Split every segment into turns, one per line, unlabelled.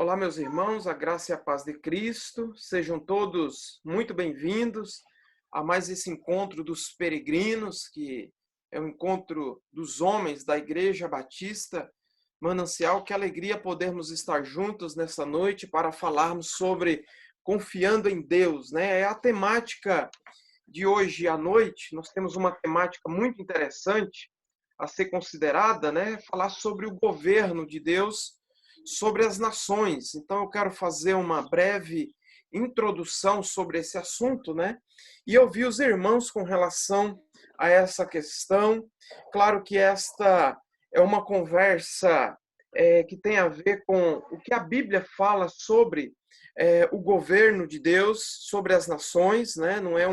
Olá, meus irmãos, a graça e a paz de Cristo. Sejam todos muito bem-vindos a mais esse encontro dos peregrinos, que é o encontro dos homens da Igreja Batista Manancial. Que alegria podermos estar juntos nessa noite para falarmos sobre confiando em Deus, né? É a temática de hoje à noite. Nós temos uma temática muito interessante a ser considerada, né? Falar sobre o governo de Deus sobre as nações. Então eu quero fazer uma breve introdução sobre esse assunto, né? E ouvir os irmãos com relação a essa questão. Claro que esta é uma conversa que tem a ver com o que a Bíblia fala sobre o governo de Deus sobre as nações, né? Não é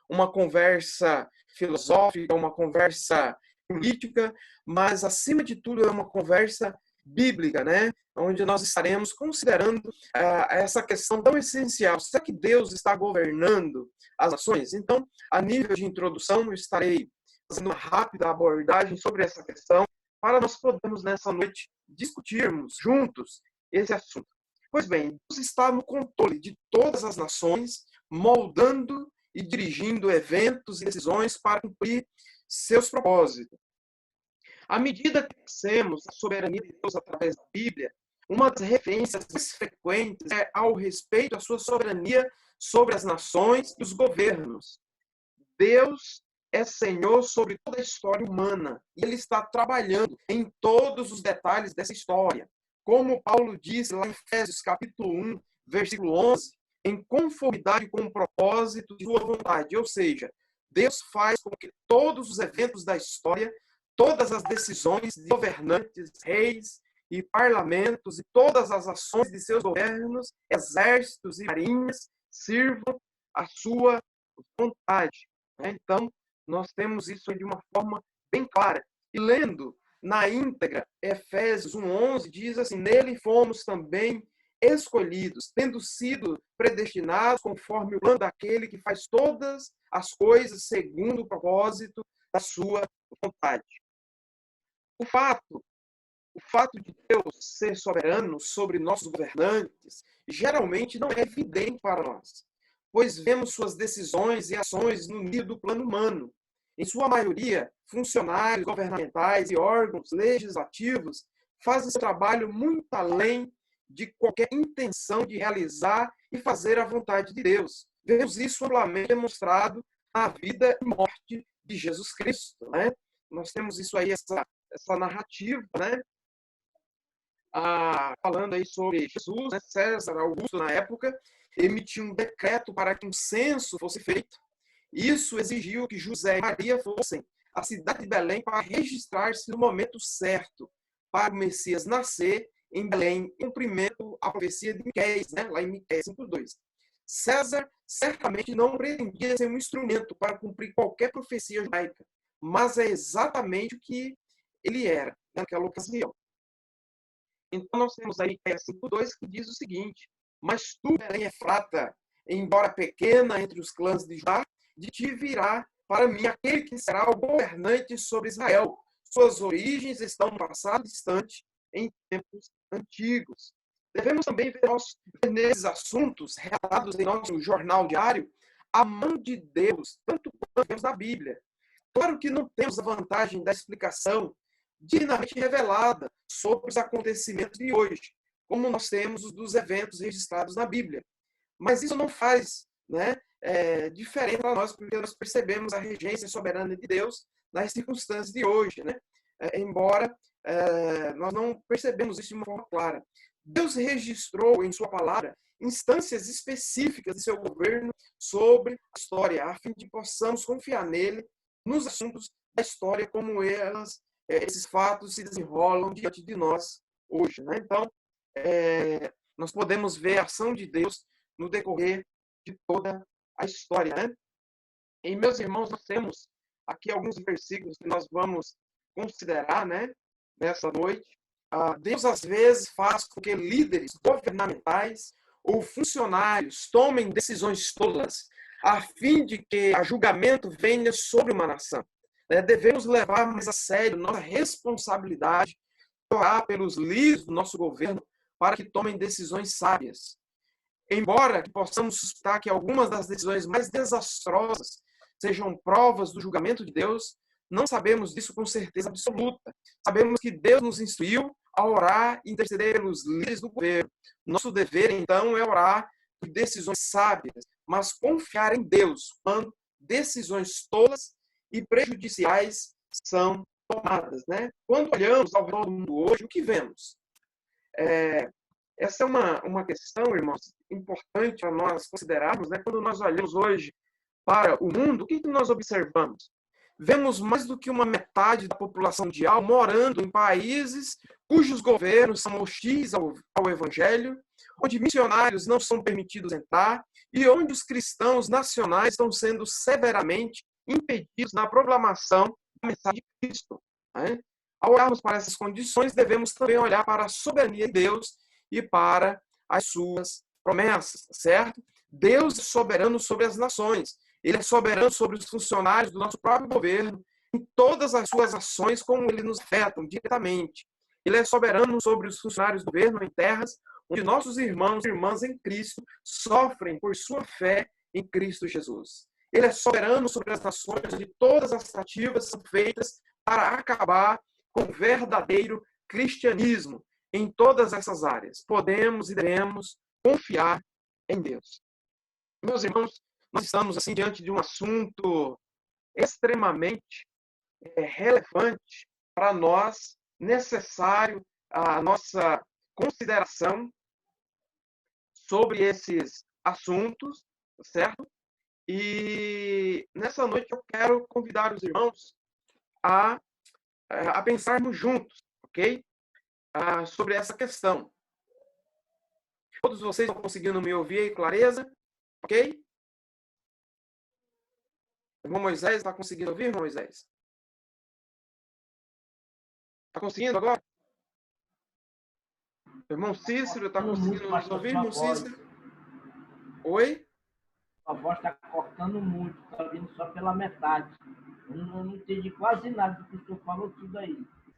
uma conversa filosófica, uma conversa política, mas acima de tudo é uma conversa bíblica, né? Onde nós estaremos considerando essa questão tão essencial. Será que Deus está governando as nações? Então, a nível de introdução, eu estarei fazendo uma rápida abordagem sobre essa questão para nós podermos, nessa noite, discutirmos juntos esse assunto. Pois bem, Deus está no controle de todas as nações, moldando e dirigindo eventos e decisões para cumprir seus propósitos. À medida que conhecemos a soberania de Deus através da Bíblia, uma das referências mais frequentes é ao respeito à sua soberania sobre as nações e os governos. Deus é Senhor sobre toda a história humana e Ele está trabalhando em todos os detalhes dessa história. Como Paulo disse lá em Efésios capítulo 1, versículo 11, em conformidade com o propósito de sua vontade. Ou seja, Deus faz com que todos os eventos da história, todas as decisões de governantes, reis e parlamentos e todas as ações de seus governos, exércitos e marinhas sirvam à sua vontade. Então, nós temos isso de uma forma bem clara. E lendo na íntegra, Efésios 1:11 diz assim: nele fomos também escolhidos, tendo sido predestinados conforme o plano daquele que faz todas as coisas segundo o propósito da sua vontade. O fato de Deus ser soberano sobre nossos governantes geralmente não é evidente para nós, pois vemos suas decisões e ações no nível do plano humano. Em sua maioria, funcionários governamentais e órgãos legislativos fazem seu trabalho muito além de qualquer intenção de realizar e fazer a vontade de Deus. Vemos isso amplamente demonstrado na vida e morte de Jesus Cristo, né? Nós temos isso aí, essa narrativa, né? Falando aí sobre Jesus, né? César Augusto, na época, emitiu um decreto para que um censo fosse feito. Isso exigiu que José e Maria fossem à cidade de Belém para registrar-se no momento certo para o Messias nascer em Belém, em cumprimento à profecia de Miqueias, né? Lá em Miqueias 5:2. César certamente não pretendia ser um instrumento para cumprir qualquer profecia judaica, mas é exatamente o que ele era naquela ocasião. Então, nós temos aí Miqueias 5:2 que diz o seguinte: mas tu, Belém Efrata, embora pequena entre os clãs de Judá, de ti virá para mim aquele que será o governante sobre Israel. Suas origens estão no passado distante, em tempos antigos. Devemos também ver nesses assuntos relatados em nosso jornal diário a mão de Deus, tanto quanto vemos na Bíblia. Claro que não temos a vantagem da explicação divinamente revelada sobre os acontecimentos de hoje, como nós temos os dos eventos registrados na Bíblia. Mas isso não faz, né, diferente para nós, porque nós percebemos a regência soberana de Deus nas circunstâncias de hoje, né? Embora nós não percebemos isso de uma forma clara. Deus registrou em sua palavra instâncias específicas de seu governo sobre a história, a fim de que possamos confiar nele nos assuntos da história, como esses fatos se desenrolam diante de nós hoje, né? Então, nós podemos ver a ação de Deus no decorrer de toda a história, né? E, meus irmãos, nós temos aqui alguns versículos que nós vamos considerar, né, nessa noite. Deus, às vezes, faz com que líderes governamentais ou funcionários tomem decisões tolas, a fim de que a julgamento venha sobre uma nação. Devemos levar mais a sério nossa responsabilidade de orar pelos líderes do nosso governo, para que tomem decisões sábias. Embora que possamos suspeitar que algumas das decisões mais desastrosas sejam provas do julgamento de Deus, não sabemos disso com certeza absoluta. Sabemos que Deus nos instruiu a orar e interceder pelos líderes do governo. Nosso dever, então, é orar por decisões sábias, mas confiar em Deus quando decisões tolas e prejudiciais são tomadas, né? Quando olhamos ao redor do mundo hoje, o que vemos? Essa é uma questão, irmãos, importante para nós considerarmos, né? Quando nós olhamos hoje para o mundo, o que nós observamos? Vemos mais do que uma metade da população mundial morando em países cujos governos são hostis ao Evangelho, onde missionários não são permitidos entrar e onde os cristãos nacionais estão sendo severamente impedidos na proclamação da mensagem de Cristo. Né? Ao olharmos para essas condições, devemos também olhar para a soberania de Deus e para as suas promessas, certo? Deus é soberano sobre as nações. Ele é soberano sobre os funcionários do nosso próprio governo, em todas as suas ações, como ele nos afetam diretamente. Ele é soberano sobre os funcionários do governo em terras onde nossos irmãos e irmãs em Cristo sofrem por sua fé em Cristo Jesus. Ele é soberano sobre as nações onde todas as tentativas são feitas para acabar com o verdadeiro cristianismo em todas essas áreas. Podemos e devemos confiar em Deus. Meus irmãos, nós estamos assim diante de um assunto extremamente relevante para nós, necessário a nossa consideração sobre esses assuntos, certo? E nessa noite eu quero convidar os irmãos a pensarmos juntos, ok? Sobre essa questão. Todos vocês estão conseguindo me ouvir aí, clareza? Ok? Irmão Moisés, está conseguindo ouvir, irmão Moisés? Está conseguindo agora? Irmão Cícero, está conseguindo nos ouvir, irmão Cícero? Oi?
A voz está cortando muito, está vindo só pela metade. Eu não entendi quase nada do que o senhor falou tudo aí.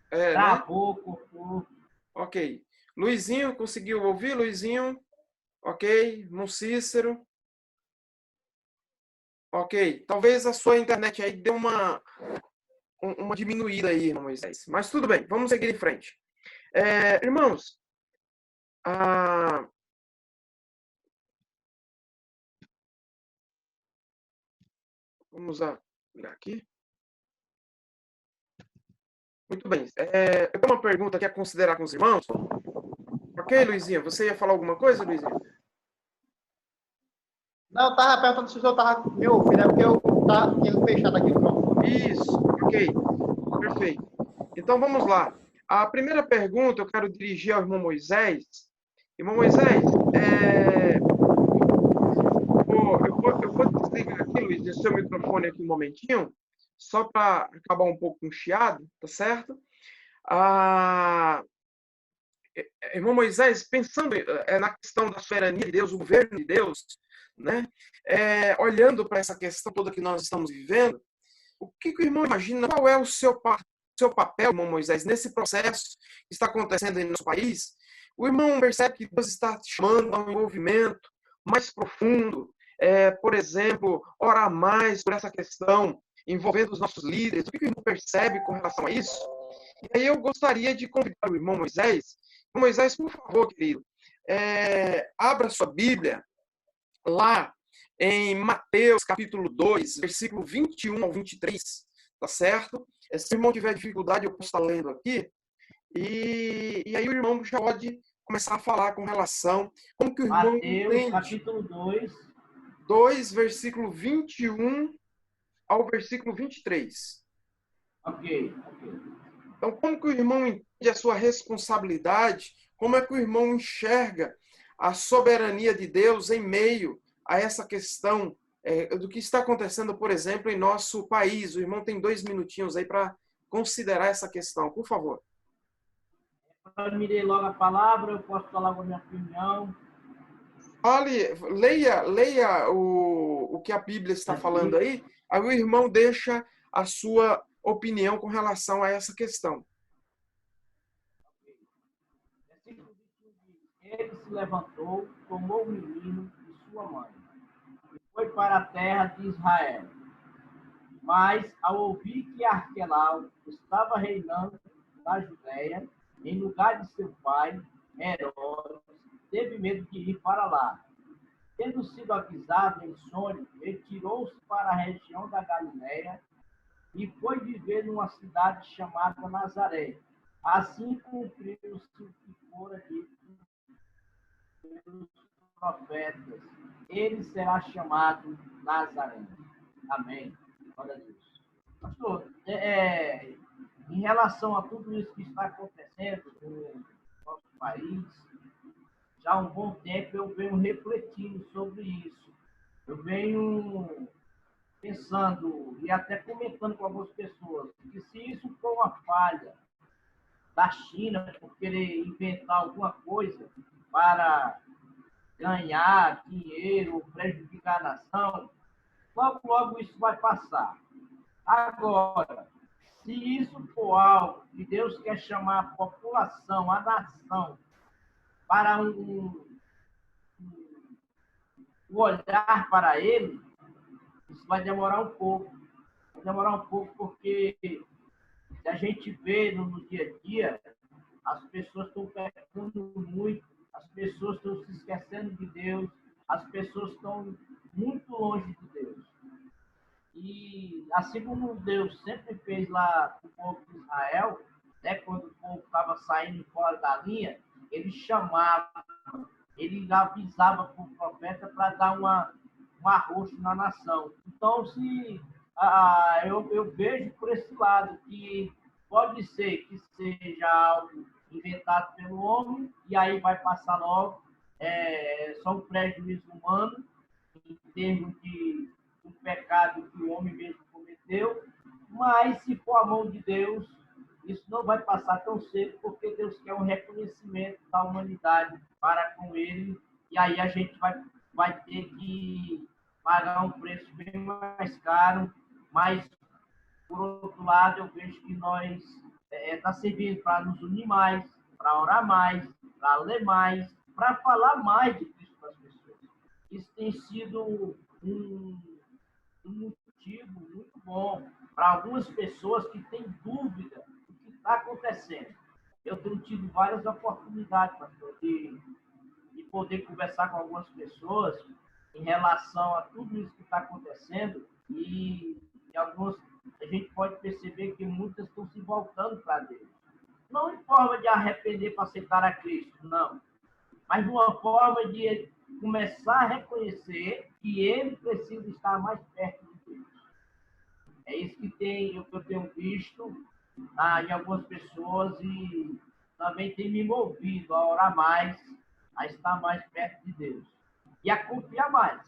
Travou, né? Cortou.
Ok. Luizinho, conseguiu ouvir, Luizinho? Ok. Irmão Cícero? Ok. Talvez a sua internet aí deu uma diminuída aí, irmão Moisés. Mas tudo bem, vamos seguir em frente. Irmãos, vamos olhar aqui. Muito bem. Eu tenho uma pergunta aqui a considerar com os irmãos. Ok, Luizinho? Você ia falar alguma coisa, Luizinho?
Não, eu estava perguntando se o senhor estava me ouvindo, porque eu tinha fechado aqui o microfone.
Isso, ok. Perfeito. Então, vamos lá. A primeira pergunta eu quero dirigir ao irmão Moisés. Irmão Moisés, eu vou desligar aqui, Luiz, o seu microfone aqui um momentinho, só para acabar um pouco com o chiado, tá certo? Irmão Moisés, pensando na questão da soberania de Deus, o governo de Deus, né? Olhando para essa questão toda que nós estamos vivendo, o que o irmão imagina? Qual é o seu papel, irmão Moisés, nesse processo que está acontecendo em nosso país? O irmão percebe que Deus está te chamando a um envolvimento mais profundo, por exemplo, orar mais por essa questão envolvendo os nossos líderes. O que o irmão percebe com relação a isso? E aí eu gostaria de convidar o irmão Moisés. Moisés, por favor, querido, abra sua Bíblia lá em Mateus, capítulo 2, versículo 21 ao 23, tá certo? Se o irmão tiver dificuldade, eu posso estar lendo aqui. E aí o irmão já pode começar a falar com relação como que o irmão
Mateus, capítulo
2, versículo 21 ao versículo 23.
Ok.
Então, como que o irmão entende a sua responsabilidade? Como é que o irmão enxerga a soberania de Deus em meio a essa questão do que está acontecendo, por exemplo, em nosso país? O irmão tem 2 minutinhos aí para considerar essa questão, por favor.
Eu mirei logo a palavra, eu posso falar com a minha opinião.
Leia o que a Bíblia está falando aí o irmão deixa a sua opinião com relação a essa questão.
ele se levantou, tomou o menino e sua mãe, e foi para a terra de Israel. Mas, ao ouvir que Arquelau estava reinando na Judéia, em lugar de seu pai, Herodes, teve medo de ir para lá. Tendo sido avisado em sonho, retirou-se para a região da Galiléia e foi viver numa cidade chamada Nazaré. Assim cumpriu-se o que fora dito pelos profetas. Ele será chamado Nazareno. Amém. Glória a Deus. Pastor, em relação a tudo isso que está acontecendo no nosso país, já há um bom tempo eu venho refletindo sobre isso. Eu venho pensando e até comentando com algumas pessoas que se isso for uma falha da China por querer inventar alguma coisa para ganhar dinheiro, prejudicar a nação, logo, logo isso vai passar. Agora, se isso for algo que Deus quer chamar a população, a nação, para um olhar para ele, isso vai demorar um pouco. Vai demorar um pouco porque se a gente vê no dia a dia, as pessoas estão pecando muito, as pessoas estão se esquecendo de Deus, as pessoas estão muito longe de Deus. E assim como Deus sempre fez lá com o povo de Israel, né, quando o povo estava saindo fora da linha, ele chamava, ele avisava para o profeta para dar um arroxo na nação. Então, eu vejo por esse lado que pode ser que seja algo inventado pelo homem e aí vai passar logo, só um prejuízo humano em termos de um pecado que o homem mesmo cometeu, mas se for a mão de Deus, isso não vai passar tão cedo, porque Deus quer um reconhecimento da humanidade para com ele, e aí a gente vai ter que pagar um preço bem mais caro, mas, por outro lado, eu vejo que nós está servindo para nos unir mais, para orar mais, para ler mais, para falar mais de Cristo para as pessoas. Isso tem sido um motivo muito bom para algumas pessoas que têm dúvida do que está acontecendo. Eu tenho tido várias oportunidades, pastor, de poder conversar com algumas pessoas em relação a tudo isso que está acontecendo e algumas a gente pode perceber que muitas estão se voltando para Deus. Não em forma de arrepender para aceitar a Cristo, não. Mas de uma forma de começar a reconhecer que ele precisa estar mais perto de Deus. É isso que eu tenho visto em algumas pessoas e também tem me movido a orar mais, a estar mais perto de Deus. E a confiar mais.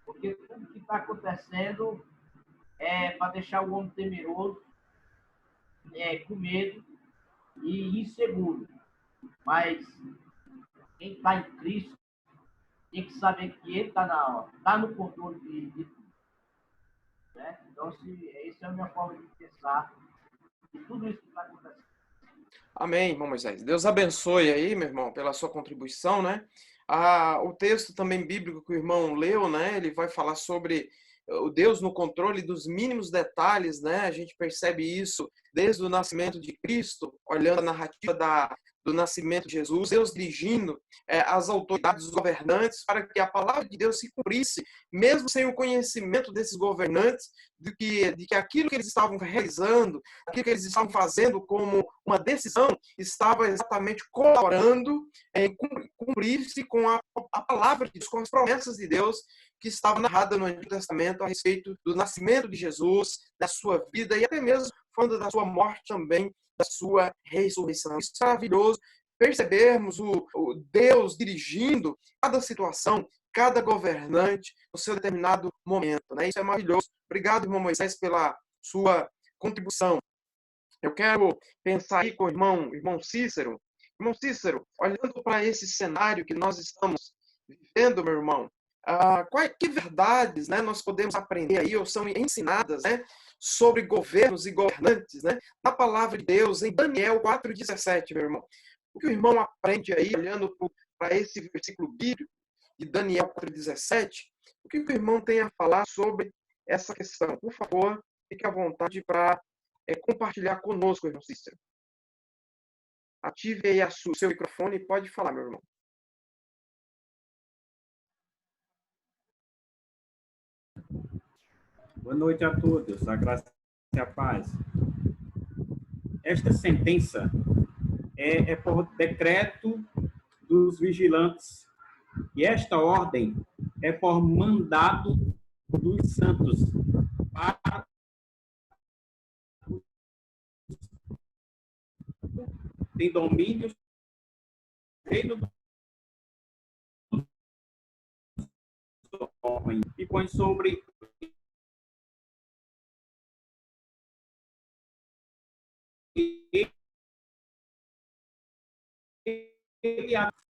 Porque tudo que está acontecendo é para deixar o homem temeroso, com medo e inseguro. Mas quem está em Cristo tem que saber que ele está no controle de tudo. Né? Então, essa é a minha forma de pensar de tudo isso que está acontecendo.
Amém, irmão Moisés. Deus abençoe aí, meu irmão, pela sua contribuição, né? O texto também bíblico que o irmão leu, né? Ele vai falar sobre o Deus no controle dos mínimos detalhes, né? A gente percebe isso desde o nascimento de Cristo, olhando a narrativa do nascimento de Jesus, Deus dirigindo as autoridades, os governantes, para que a palavra de Deus se cumprisse, mesmo sem o conhecimento desses governantes, de que aquilo que eles estavam realizando, aquilo que eles estavam fazendo como uma decisão, estava exatamente colaborando em cumprir-se com a palavra de Deus, com as promessas de Deus, que estava narrada no Antigo Testamento a respeito do nascimento de Jesus, da sua vida e até mesmo falando da sua morte também, da sua ressurreição. Isso é maravilhoso, percebermos o Deus dirigindo cada situação, cada governante no seu determinado momento. Né? Isso é maravilhoso. Obrigado, irmão Moisés, pela sua contribuição. Eu quero pensar aí com o irmão Cícero. Irmão Cícero, olhando para esse cenário que nós estamos vivendo, meu irmão, que verdades, né, nós podemos aprender aí, ou são ensinadas, né, sobre governos e governantes, né, na palavra de Deus, em Daniel 4,17, meu irmão. O que o irmão aprende aí, olhando para esse versículo bíblico de Daniel 4:17, o que o irmão tem a falar sobre essa questão? Por favor, fique à vontade para compartilhar conosco, irmão Cícero. Ative aí o seu microfone e pode falar, meu irmão.
Boa noite a todos, a graça e a paz. Esta sentença é por decreto dos vigilantes, e esta ordem é por mandado dos santos para tem domínio reino do homem e põe sobre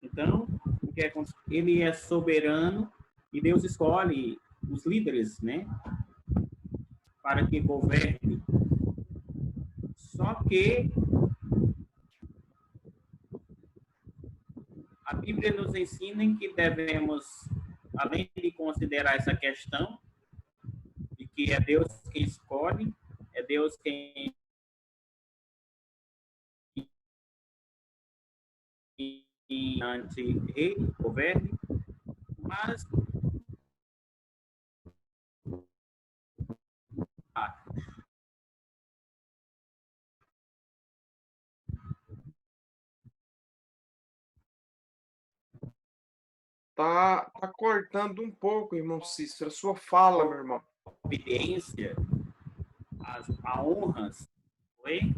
então, o que é, ele é soberano e Deus escolhe os líderes, né, para que governe. Só que a Bíblia nos ensina que devemos, além de considerar essa questão de que é Deus quem escolhe, é Deus quem anti-rei, governe, mas
Tá cortando um pouco, irmão Cícero, a sua fala, meu irmão.
obediência, a honras, oi?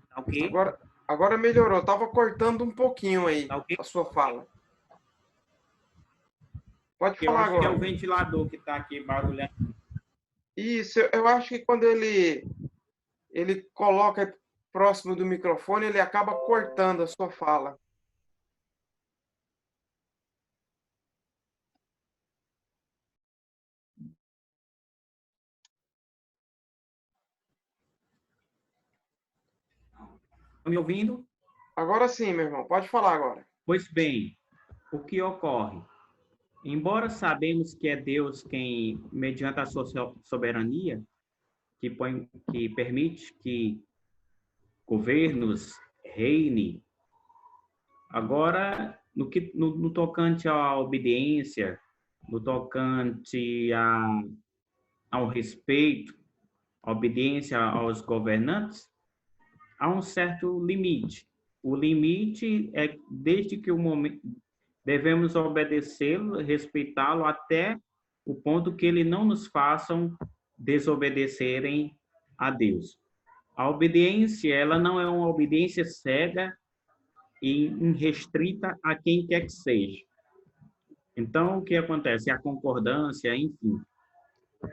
Tá ok?
Agora melhorou, tava cortando um pouquinho aí
Tá ok?
a sua fala. Pode
Eu
falar
acho que é
agora.
o ventilador que está aqui barulhando.
Isso, eu acho que quando ele coloca próximo do microfone, ele acaba cortando a sua fala.
Estão me ouvindo?
Agora sim, meu irmão, pode falar agora.
Pois bem, o que ocorre? Embora sabemos que é Deus quem, mediante a sua soberania, que permite que governos reine, agora, no tocante à obediência, no tocante ao respeito, à obediência aos governantes, há um certo limite. O limite é desde que o momento devemos obedecê-lo, respeitá-lo até o ponto que ele não nos façam desobedecerem a Deus. A obediência, ela não é uma obediência cega e restrita a quem quer que seja. Então, o que acontece? A concordância, enfim,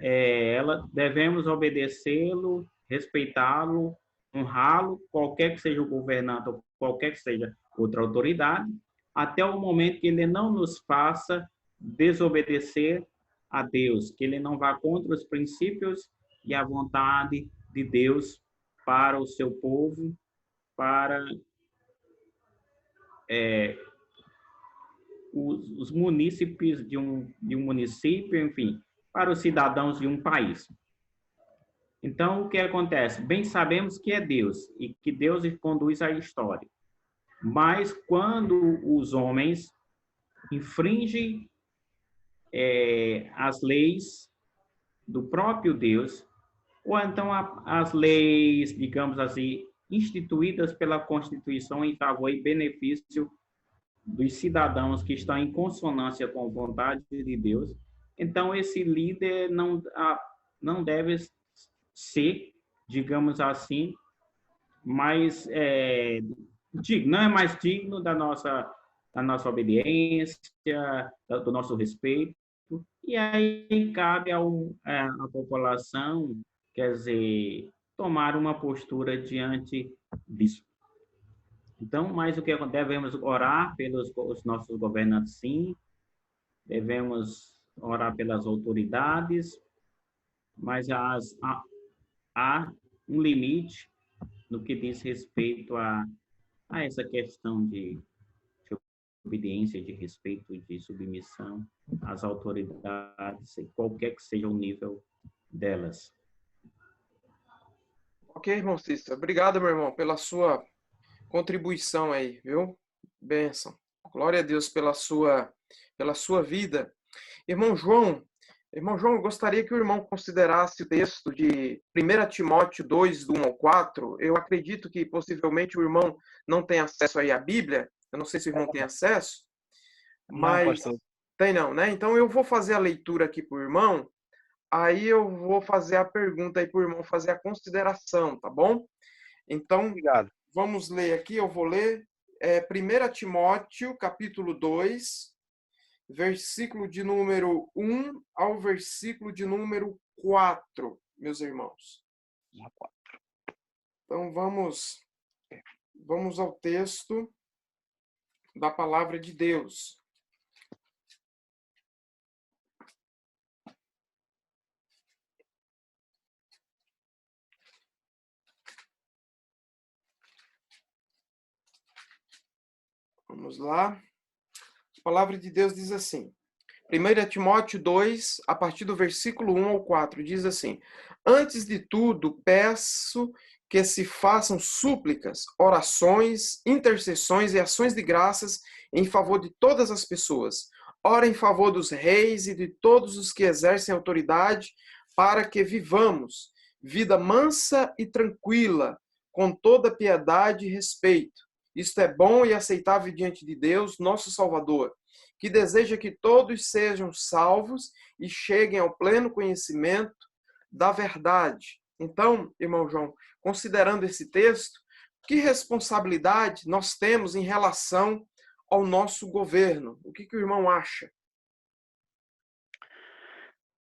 ela devemos obedecê-lo, respeitá-lo, honrá-lo, qualquer que seja o governante ou qualquer que seja outra autoridade, até o momento que ele não nos faça desobedecer a Deus, que ele não vá contra os princípios e a vontade de Deus para o seu povo, para os munícipes de um município, enfim, para os cidadãos de um país. Então, o que acontece? Bem sabemos que é Deus e que Deus conduz a história. Mas quando os homens infringem as leis do próprio Deus, ou então as leis, digamos assim, instituídas pela Constituição em favor e benefício dos cidadãos que estão em consonância com a vontade de Deus, então esse líder não deve ser, digamos assim, mais não é mais digno da nossa obediência, do nosso respeito, e aí cabe à população, quer dizer, tomar uma postura diante disso. Então, mais o que devemos orar pelos os nossos governantes, sim, devemos orar pelas autoridades, mas há um limite no que diz respeito a essa questão de... Deixa eu obediência, de respeito, de submissão às autoridades, qualquer que seja o nível delas.
Ok, irmão Cícero. Obrigado, meu irmão, pela sua contribuição aí, viu? Bênção. Glória a Deus pela sua vida. Irmão João, eu gostaria que o irmão considerasse o texto de 1 Timóteo 2, do 1 ao 4. Eu acredito que possivelmente o irmão não tem acesso aí à Bíblia. Eu não sei se o irmão tem acesso,
Não,
mas
pastor.
tem não, né? Então eu vou fazer a leitura aqui para o irmão, aí eu vou fazer a pergunta aí para o irmão fazer a consideração, tá bom? Então,
Obrigado.
vamos ler aqui, eu vou ler 1 Timóteo, capítulo 2, versículo de número 1 ao versículo de número 4, meus irmãos. Então, vamos ao texto da palavra de Deus. Vamos lá. A palavra de Deus diz assim. 1 Timóteo 2, a partir do versículo 1 ao 4, diz assim: Antes de tudo, peço que se façam súplicas, orações, intercessões e ações de graças em favor de todas as pessoas. Ora em favor dos reis e de todos os que exercem autoridade, para que vivamos vida mansa e tranquila, com toda piedade e respeito. Isto é bom e aceitável diante de Deus, nosso Salvador, que deseja que todos sejam salvos e cheguem ao pleno conhecimento da verdade. Então, irmão João, considerando esse texto, que responsabilidade nós temos em relação ao nosso governo? O que o irmão acha?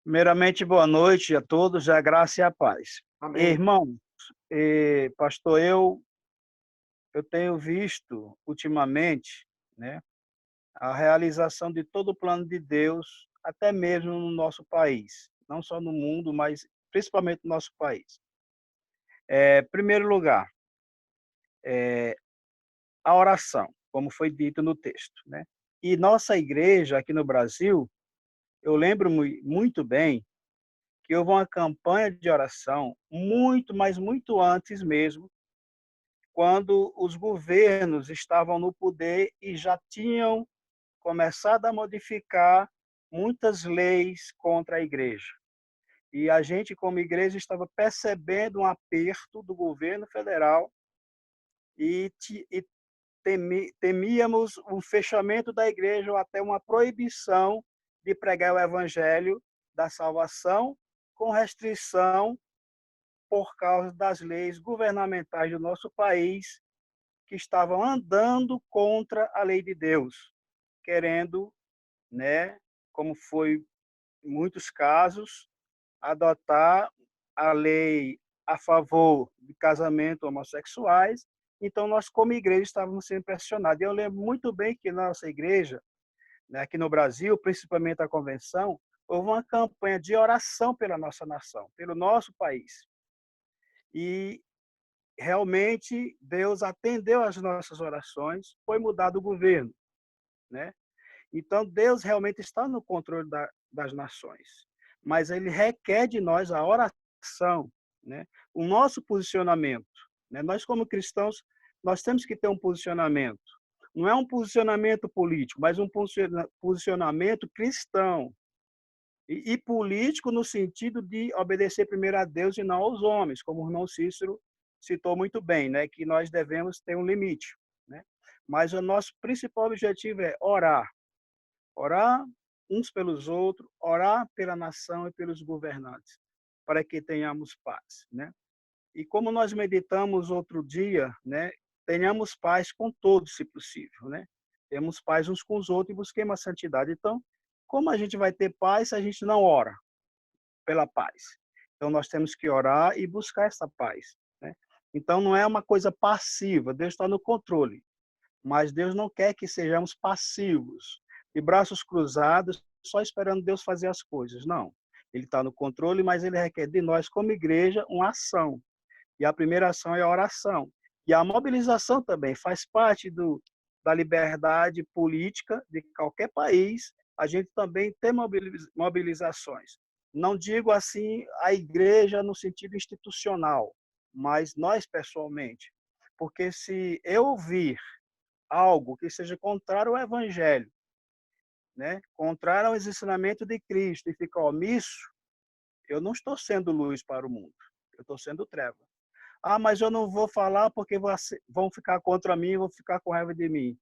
Primeiramente, boa noite a todos, a graça e a paz.
Amém.
Irmão, pastor, eu tenho visto ultimamente, né, a realização de todo o plano de Deus, até mesmo no nosso país, não só no mundo, mas principalmente no nosso país. Primeiro lugar, a oração, como foi dito no texto, né? E nossa igreja aqui no Brasil, eu lembro muito bem que houve uma campanha de oração muito, mas muito antes mesmo, quando os governos estavam no poder e já tinham começado a modificar muitas leis contra a igreja. E a gente, como igreja, estava percebendo um aperto do governo federal e temíamos um fechamento da igreja ou até uma proibição de pregar o evangelho da salvação com restrição por causa das leis governamentais do nosso país que estavam andando contra a lei de Deus, querendo, né, como foi em muitos casos, adotar a lei a favor de casamento homossexuais. Então, nós, como igreja, estávamos sendo pressionados. E eu lembro muito bem que na nossa igreja, né, aqui no Brasil, principalmente a convenção, houve uma campanha de oração pela nossa nação, pelo nosso país. E realmente Deus atendeu às nossas orações, foi mudado o governo, né? Então Deus realmente está no controle das nações, mas ele requer de nós a oração, né? O nosso posicionamento, né? Nós como cristãos, nós temos que ter um posicionamento. Não é um posicionamento político, mas um posicionamento cristão. E político no sentido de obedecer primeiro a Deus e não aos homens, como o irmão Cícero citou muito bem, né, que nós devemos ter um limite, né? Mas o nosso principal objetivo é orar. Orar uns pelos outros, orar pela nação e pelos governantes, para que tenhamos paz, né? E como nós meditamos outro dia, né, tenhamos paz com todos, se possível, né? Temos paz uns com os outros e busquemos a santidade. Então, como a gente vai ter paz se a gente não ora pela paz? Então, nós temos que orar e buscar essa paz, né? Então, não é uma coisa passiva. Deus está no controle. Mas Deus não quer que sejamos passivos, de braços cruzados, só esperando Deus fazer as coisas. Não. Ele está no controle, mas ele requer de nós, como igreja, uma ação. E a primeira ação é a oração. E a mobilização também faz parte da liberdade política de qualquer país, a gente também tem mobilizações. Não digo assim a igreja no sentido institucional, mas nós pessoalmente. Porque se eu ouvir algo que seja contrário ao evangelho, né, contrário ao ensinamento de Cristo e ficar omisso, eu não estou sendo luz para o mundo, eu estou sendo treva. Ah, mas eu não vou falar porque vão ficar contra mim, vão ficar com raiva de mim.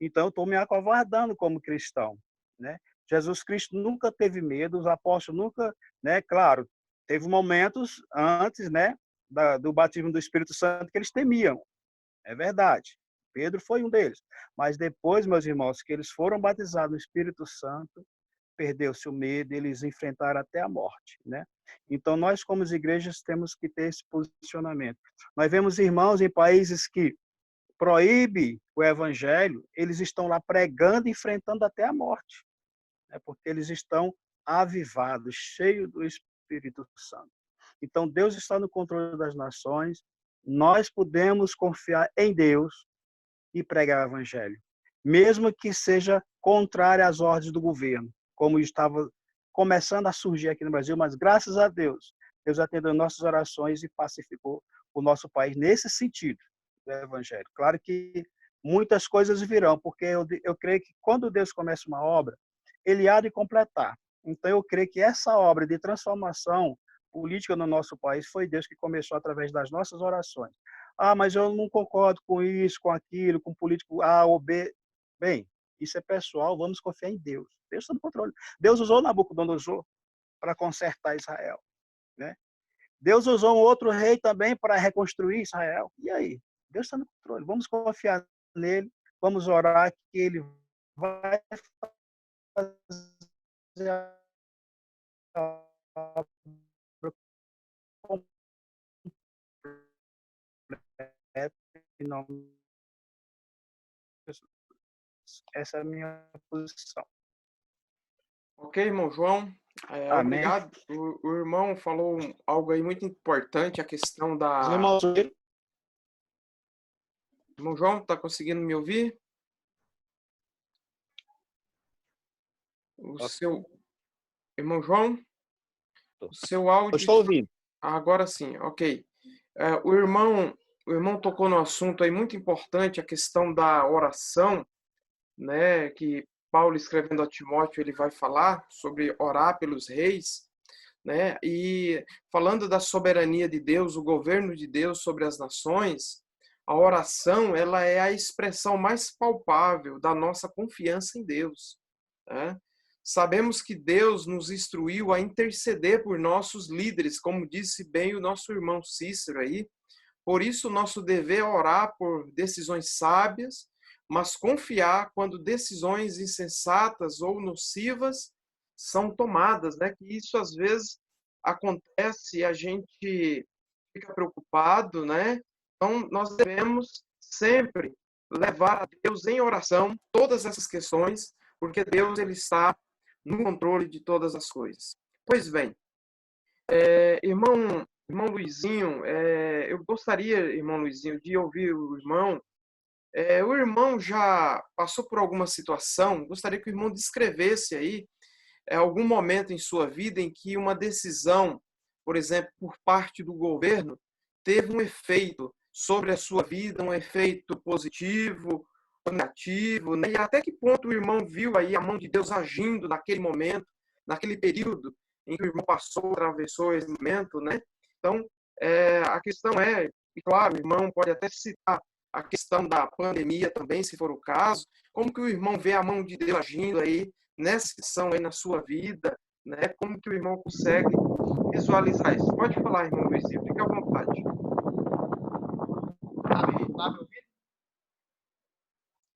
Então, eu estou me acovardando como cristão, né? Jesus Cristo nunca teve medo, os apóstolos nunca, né? Claro, teve momentos antes, né, do batismo do Espírito Santo que eles temiam, é verdade. Pedro foi um deles. Mas depois, meus irmãos, que eles foram batizados no Espírito Santo, perdeu-se o medo, eles enfrentaram até a morte, né? Então, nós, como igrejas, temos que ter esse posicionamento. Nós vemos irmãos em países que proíbe o evangelho, eles estão lá pregando, enfrentando até a morte, né? Porque eles estão avivados, cheios do Espírito Santo. Então, Deus está no controle das nações, nós podemos confiar em Deus e pregar o evangelho, mesmo que seja contrário às ordens do governo, como estava começando a surgir aqui no Brasil, mas graças a Deus, Deus atendeu nossas orações e pacificou o nosso país nesse sentido do evangelho. Claro que muitas coisas virão, porque eu creio que quando Deus começa uma obra, ele há de completar. Então eu creio que essa obra de transformação política no nosso país foi Deus que começou através das nossas orações. Ah, mas eu não concordo com isso, com aquilo, com político A ou B. Bem, isso é pessoal, vamos confiar em Deus. Deus está no controle. Deus usou Nabucodonosor para consertar Israel, né? Deus usou um outro rei também para reconstruir Israel. E aí? Deus está no controle. Vamos confiar nele, vamos orar que ele vai fazer a obra completa em nome de Jesus. Essa é a minha posição.
Ok, irmão João.
Amém.
Obrigado. O irmão falou algo aí muito importante, a questão
Os
da...
irmãos,
Irmão João, está conseguindo me ouvir? O seu... Irmão João, o seu
eu
áudio...
estou ouvindo.
Agora sim, ok. O irmão tocou no assunto aí muito importante, a questão da oração, né, que Paulo escrevendo a Timóteo, ele vai falar sobre orar pelos reis, né? E falando da soberania de Deus, o governo de Deus sobre as nações, a oração, ela é a expressão mais palpável da nossa confiança em Deus, né? Sabemos que Deus nos instruiu a interceder por nossos líderes, como disse bem o nosso irmão Cícero aí. Por isso, nosso dever é orar por decisões sábias, mas confiar quando decisões insensatas ou nocivas são tomadas, né? Que isso às vezes acontece e a gente fica preocupado, né? Então, nós devemos sempre levar a Deus em oração todas essas questões, porque Deus ele está no controle de todas as coisas. Pois bem, irmão Luizinho, eu gostaria, irmão Luizinho, de ouvir o irmão. O irmão já passou por alguma situação, gostaria que o irmão descrevesse aí algum momento em sua vida em que uma decisão, por exemplo, por parte do governo, teve um efeito sobre a sua vida, um efeito positivo ou negativo, né? E até que ponto o irmão viu aí a mão de Deus agindo naquele momento, naquele período em que o irmão passou, atravessou esse momento, né? Então, a questão e claro, o irmão pode até citar a questão da pandemia também, se for o caso, como que o irmão vê a mão de Deus agindo aí nessa questão aí na sua vida, né? Como que o irmão consegue visualizar isso? Pode falar, irmão Luizinho, fique à vontade.
Tá me ouvindo?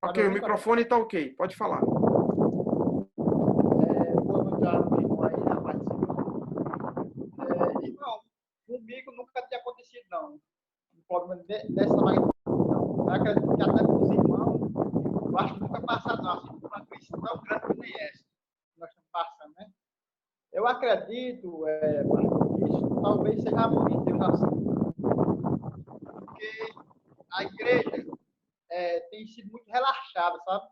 Ok, o microfone está ok, pode falar.
Boa noite ao irmão aí, rapaz. Irmão, comigo nunca tinha acontecido, não. Um problema dessa magnitude, não. Eu acredito que até com os irmãos, eu acho que nunca passaram, não, assim, por uma crise tão grande que nem essa que nós estamos passando, né? Eu acredito, pastor, que isso talvez seja a mão de Deus assim. Porque a igreja, tem sido muito relaxada, sabe?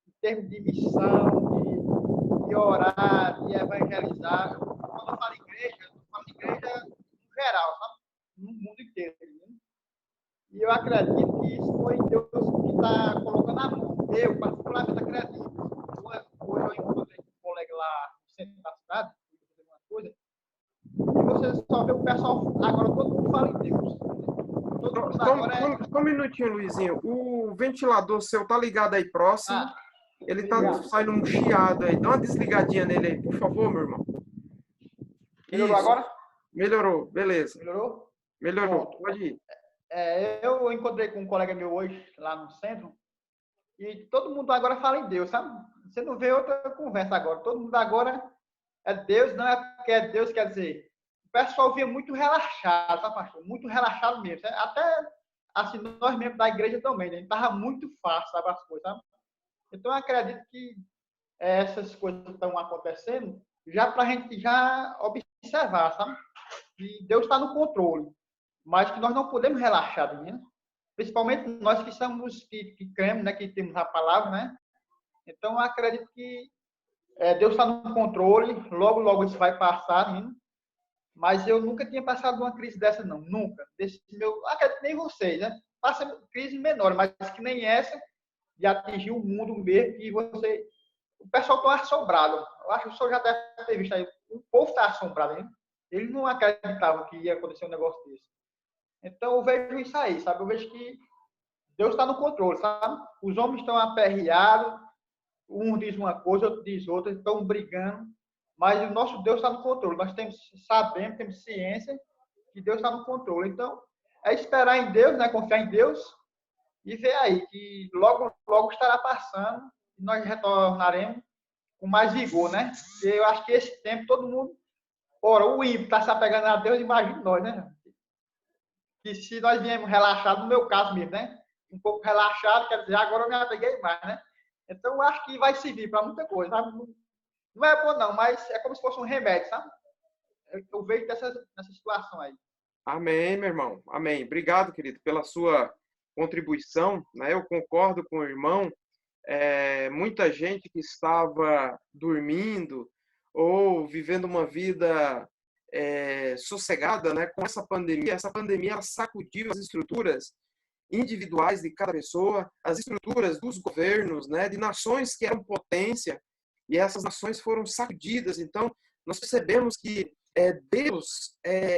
Em termos de missão, de orar, de evangelizar. Quando eu falo igreja, eu falo igreja no geral, sabe? No mundo inteiro. Né? E eu acredito que isso foi Deus que está colocando a mão. Eu, particularmente, acredito. Hoje eu encontrei com um colega lá no centro da cidade, uma coisa, e você só vê o pessoal, agora todo mundo fala em Deus. Todo mundo agora
Só um minutinho, Luizinho. O ventilador seu tá ligado aí próximo. Ele tá saindo um chiado aí. Dá uma desligadinha nele aí, por favor, meu irmão.
Melhorou
Isso.
agora?
Melhorou, beleza.
Melhorou?
Melhorou,
Pronto.
pode ir.
Eu encontrei com um colega meu hoje, lá no centro, e todo mundo agora fala em Deus, sabe? Você não vê outra conversa agora. Todo mundo agora é Deus, não é porque é Deus, quer dizer, o pessoal via muito relaxado, sabe, pastor? Muito relaxado mesmo. Até, assim, nós mesmos da igreja também, né? Estava muito fácil, sabe, as coisas, sabe? Então, eu acredito que essas coisas estão acontecendo já para a gente já observar, sabe? Que Deus está no controle, mas que nós não podemos relaxar, né? Principalmente nós que somos, que cremos, né? Que temos a palavra, né? Então, eu acredito que Deus está no controle, logo, logo isso vai passar, né? Mas eu nunca tinha passado uma crise dessa, não. Nunca. Acredito nem vocês, né? Passa crise menor, mas que nem essa, de atingir o mundo mesmo, e você... O pessoal está assombrado. Eu acho que o senhor já deve ter visto aí. O povo está assombrado, hein? Ele não acreditava que ia acontecer um negócio desse. Então, eu vejo isso aí, sabe? Eu vejo que Deus está no controle, sabe? Os homens estão aperreados, um diz uma coisa, outro diz outra, estão brigando, mas o nosso Deus está no controle. Nós sabemos, temos ciência que Deus está no controle. Então, é esperar em Deus, né? Confiar em Deus e ver aí que logo, logo estará passando e nós retornaremos com mais vigor, né? Porque eu acho que esse tempo todo mundo, ora, o ímpio está se apegando a Deus, imagina nós, né? Que se nós viemos relaxados, no meu caso mesmo, né? Um pouco relaxado, quer dizer, agora eu me apeguei mais, né? Então, eu acho que vai servir para muita coisa, sabe? Não é bom, não, mas é como se fosse um remédio, sabe? Eu vejo nessa situação aí.
Amém, meu irmão. Amém. Obrigado, querido, pela sua contribuição. Né? Eu concordo com o irmão. Muita gente que estava dormindo ou vivendo uma vida sossegada, né? Com essa pandemia ela sacudiu as estruturas individuais de cada pessoa, as estruturas dos governos, né? De nações que eram potência, e essas nações foram sacudidas. Então, nós percebemos que Deus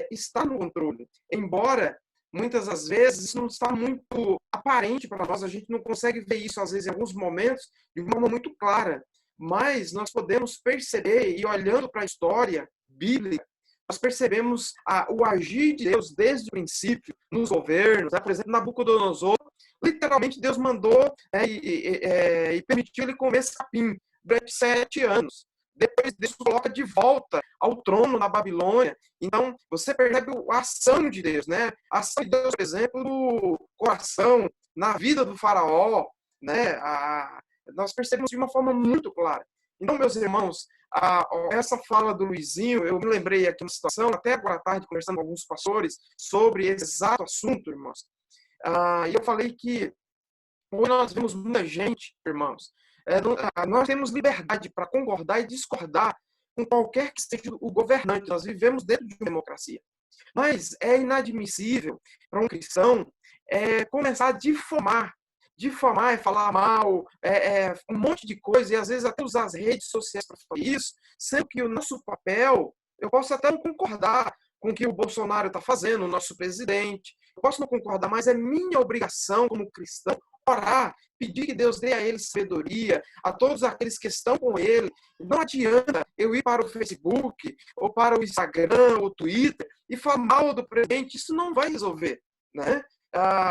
está no controle. Embora, muitas das vezes, isso não está muito aparente para nós, a gente não consegue ver isso, às vezes, em alguns momentos, de uma forma muito clara. Mas nós podemos perceber, e olhando para a história bíblica, nós percebemos o agir de Deus desde o princípio, nos governos. Né? Por exemplo, Nabucodonosor, literalmente Deus mandou e permitiu ele comer capim durante 7 anos. Depois Deus coloca de volta ao trono na Babilônia. Então, você percebe a ação de Deus, né? A ação de Deus, por exemplo, no coração, na vida do faraó, né? Nós percebemos de uma forma muito clara. Então, meus irmãos, essa fala do Luizinho, eu me lembrei aqui uma situação, até agora à tarde, conversando com alguns pastores, sobre esse exato assunto, irmãos. E eu falei que hoje nós vemos muita gente, irmãos, nós temos liberdade para concordar e discordar com qualquer que seja o governante. Nós vivemos dentro de uma democracia. Mas é inadmissível para um cristão começar a difamar é falar mal, um monte de coisa, e às vezes até usar as redes sociais para fazer isso, sendo que o nosso papel, eu posso até não concordar com o que o Bolsonaro está fazendo, o nosso presidente, eu posso não concordar, mas é minha obrigação como cristão orar, pedir que Deus dê a ele sabedoria, a todos aqueles que estão com ele. Não adianta eu ir para o Facebook, ou para o Instagram, ou Twitter, e falar mal do presidente, isso não vai resolver, né?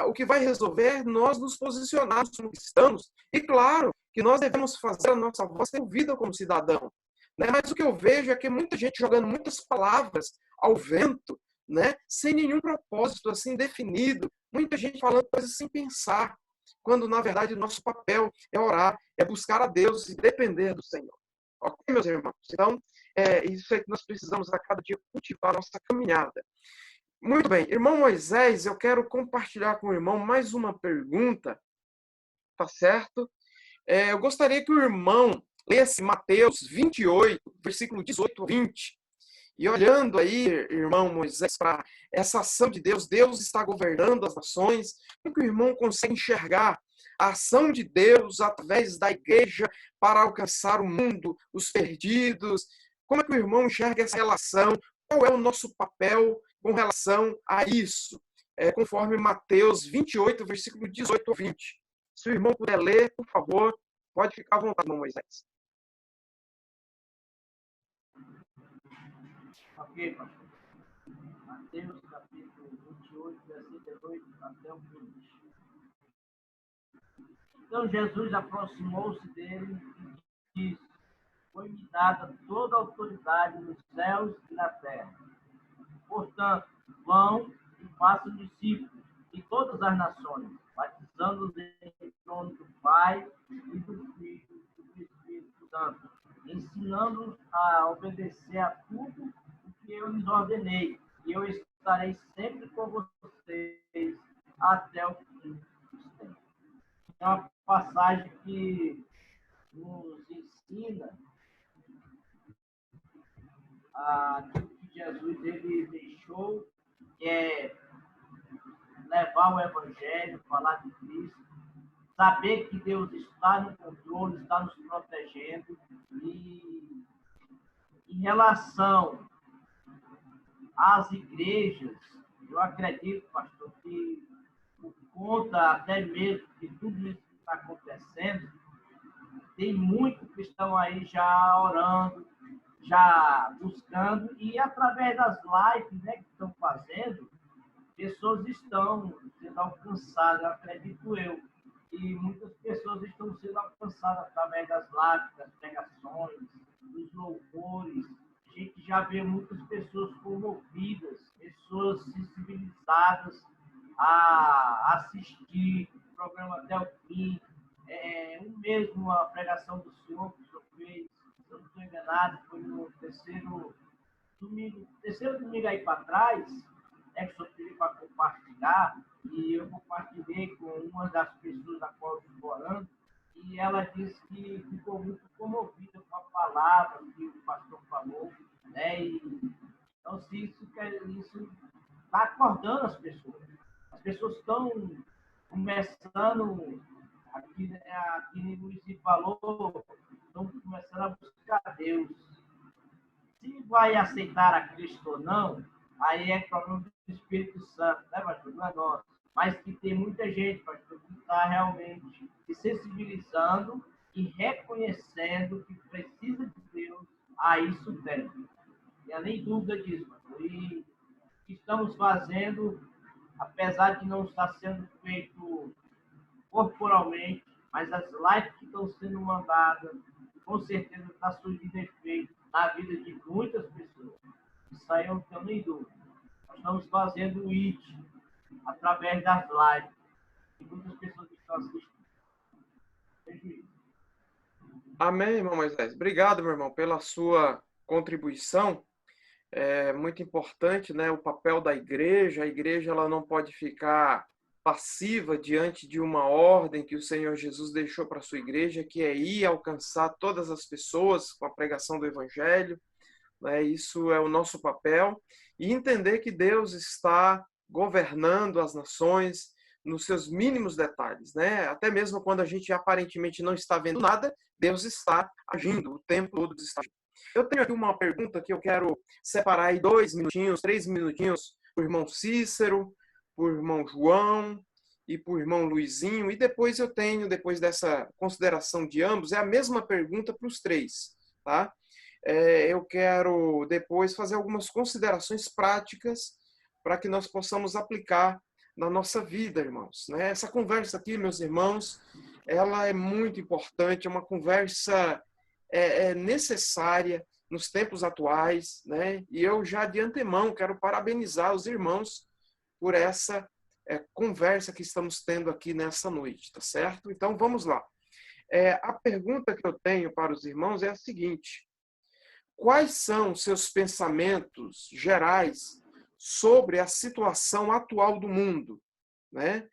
O que vai resolver é nós nos posicionarmos como cristãos, e claro que nós devemos fazer a nossa voz ser ouvida como cidadão, né? Mas o que eu vejo é que muita gente jogando muitas palavras ao vento, né? Sem nenhum propósito assim definido, muita gente falando coisas sem pensar, quando na verdade o nosso papel é orar, é buscar a Deus e depender do Senhor. Ok, meus irmãos? Então, isso é que nós precisamos a cada dia cultivar a nossa caminhada. Muito bem, irmão Moisés, eu quero compartilhar com o irmão mais uma pergunta tá certo? Eu gostaria que o irmão lesse Mateus 28, versículo 18 a 20. E olhando aí, irmão Moisés, para essa ação de Deus, Deus está governando as nações. Como que o irmão consegue enxergar a ação de Deus através da igreja para alcançar o mundo, os perdidos? Como é que o irmão enxerga essa relação? Qual é o nosso papel com relação a isso? Conforme Mateus 28, versículo 18 a 20. Se o irmão puder ler, por favor, pode ficar à vontade, irmão Moisés.
Ok, pastor. Mateus capítulo 28, versículo 18 até o 20. Então Jesus aproximou-se dele e disse: Foi-me dada toda a autoridade nos céus e na terra. Portanto, vão e façam discípulos de todas as nações, batizando-os em nome do Pai e do Filho e do Espírito Santo, ensinando-os a obedecer a tudo o que eu lhes ordenei, e eu estarei sempre com vocês até o fim dos tempos. É uma passagem que nos ensina aquilo que Jesus ele deixou, que é levar o Evangelho, falar de Cristo, saber que Deus está no controle, está nos protegendo. E em relação às igrejas, eu acredito, pastor, que por conta até mesmo de tudo isso que está acontecendo, tem muitos que estão aí já orando, já buscando, e através das lives, né, que estão fazendo, pessoas estão sendo alcançadas, acredito eu. E muitas pessoas estão sendo alcançadas através das lives, das pregações, dos louvores. A gente já vê muitas pessoas comovidas, pessoas sensibilizadas a assistir o programa até o fim. Mesmo a pregação do Senhor que o Senhor fez, se eu não estou enganado, foi no terceiro domingo aí para trás, que o Senhor pediu para compartilhar, e eu compartilhei com uma das pessoas da qual eu estou orando, e ela disse que ficou muito comovida com a palavra que o pastor falou, né? Então, se isso está acordando as pessoas estão começando, aqui Luiz falou, estão começando a buscar Deus. Se vai aceitar a Cristo ou não, aí é problema do Espírito Santo, né, pastor? Não é nosso. Mas que tem muita gente, pastor, que está realmente se sensibilizando e reconhecendo que precisa de Deus, a isso tem. E há nem dúvida disso, pastor. E o que estamos fazendo, apesar de não estar sendo feito corporalmente, mas as lives que estão sendo mandadas, com certeza está surgindo efeito na vida de muitas pessoas. Isso aí eu não tenho nem dúvida. Nós estamos fazendo o IT através das lives. E muitas pessoas estão assistindo.
Amém, irmão Moisés. Obrigado, meu irmão, pela sua contribuição. É muito importante, né, o papel da igreja. A igreja ela não pode ficar passiva diante de uma ordem que o Senhor Jesus deixou para a sua igreja, que é ir alcançar todas as pessoas com a pregação do Evangelho. Né? Isso é o nosso papel. E entender que Deus está governando as nações nos seus mínimos detalhes. Né? Até mesmo quando a gente aparentemente não está vendo nada, Deus está agindo, o tempo todo está agindo. Eu tenho aqui uma pergunta que eu quero separar aí 2 minutinhos, 3 minutinhos para o irmão Cícero, para o irmão João e para o irmão Luizinho. E depois eu tenho, depois dessa consideração de ambos, é a mesma pergunta para os três. Tá? Eu quero depois fazer algumas considerações práticas para que nós possamos aplicar na nossa vida, irmãos. Né? Essa conversa aqui, meus irmãos, ela é muito importante, é uma conversa necessária nos tempos atuais, né? E eu já de antemão quero parabenizar os irmãos por essa conversa que estamos tendo aqui nessa noite, tá certo? Então vamos lá. A pergunta que eu tenho para os irmãos é a seguinte: quais são seus pensamentos gerais sobre a situação atual do mundo, né?